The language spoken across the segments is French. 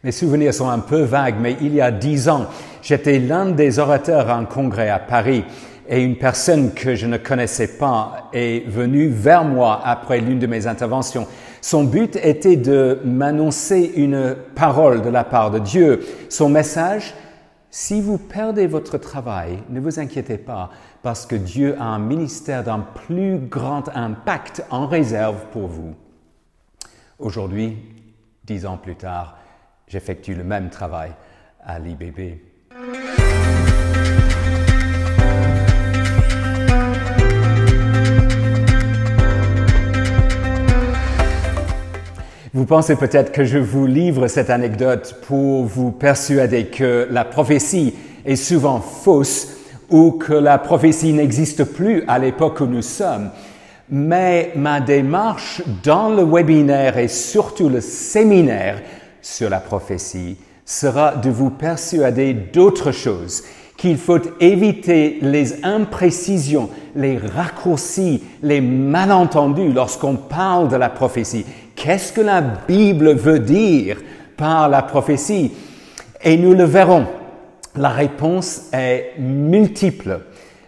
Mes souvenirs sont un peu vagues, mais il y a 10 ans, j'étais l'un des orateurs à un congrès à Paris et une personne que je ne connaissais pas est venue vers moi après l'une de mes interventions. Son but était de m'annoncer une parole de la part de Dieu. Son message: si vous perdez votre travail, ne vous inquiétez pas, parce que Dieu a un ministère d'un plus grand impact en réserve pour vous. Aujourd'hui, 10 ans plus tard, j'effectue le même travail à l'IBB. Vous pensez peut-être que je vous livre cette anecdote pour vous persuader que la prophétie est souvent fausse ou que la prophétie n'existe plus à l'époque où nous sommes. Mais ma démarche dans le webinaire et surtout le séminaire sur la prophétie sera de vous persuader d'autre chose, qu'il faut éviter les imprécisions, les raccourcis, les malentendus lorsqu'on parle de la prophétie. Qu'est-ce que la Bible veut dire par la prophétie? Et nous le verrons. La réponse est multiple.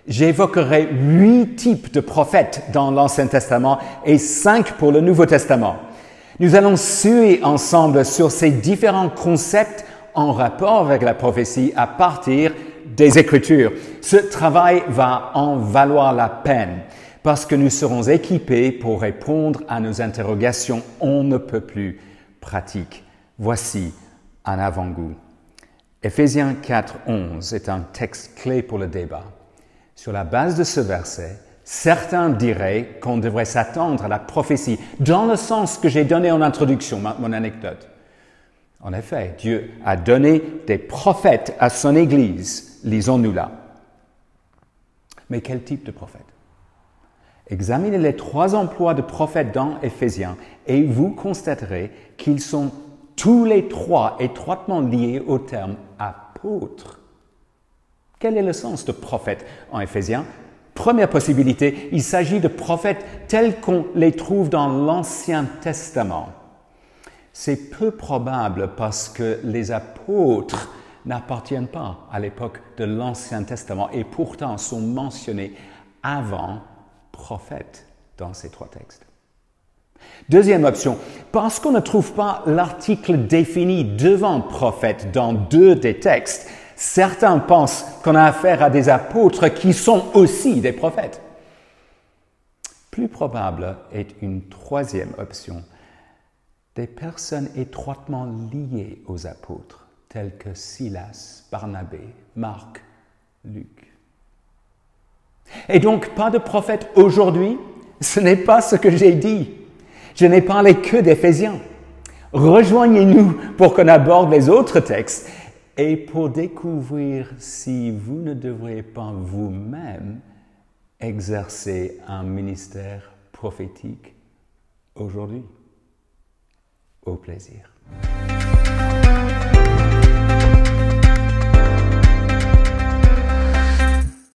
J'évoquerai 8 types de prophètes dans l'Ancien Testament et 5 pour le Nouveau Testament. Nous allons suer ensemble sur ces différents concepts en rapport avec la prophétie à partir des Écritures. Ce travail va en valoir la peine parce que nous serons équipés pour répondre à nos interrogations on ne peut plus pratiques. Voici un avant-goût. Éphésiens 4:11 est un texte clé pour le débat. Sur la base de ce verset, certains diraient qu'on devrait s'attendre à la prophétie dans le sens que j'ai donné en introduction, mon anecdote. En effet, Dieu a donné des prophètes à son Église, lisons-nous là. Mais quel type de prophète? Examinez les 3 emplois de prophètes dans Éphésiens et vous constaterez qu'ils sont tous les 3 étroitement liés au terme apôtre. Quel est le sens de prophète en Éphésiens? Première possibilité, il s'agit de prophètes tels qu'on les trouve dans l'Ancien Testament. C'est peu probable parce que les apôtres n'appartiennent pas à l'époque de l'Ancien Testament et pourtant sont mentionnés avant prophète dans ces 3 textes. Deuxième option, parce qu'on ne trouve pas l'article défini devant prophète dans 2 des textes, certains pensent qu'on a affaire à des apôtres qui sont aussi des prophètes. Plus probable est une 3e option, des personnes étroitement liées aux apôtres, tels que Silas, Barnabé, Marc, Luc. Et donc, pas de prophète aujourd'hui? Ce n'est pas ce que j'ai dit. Je n'ai parlé que d'Éphésiens. Rejoignez-nous pour qu'on aborde les autres textes et pour découvrir si vous ne devriez pas vous-même exercer un ministère prophétique aujourd'hui. Au plaisir.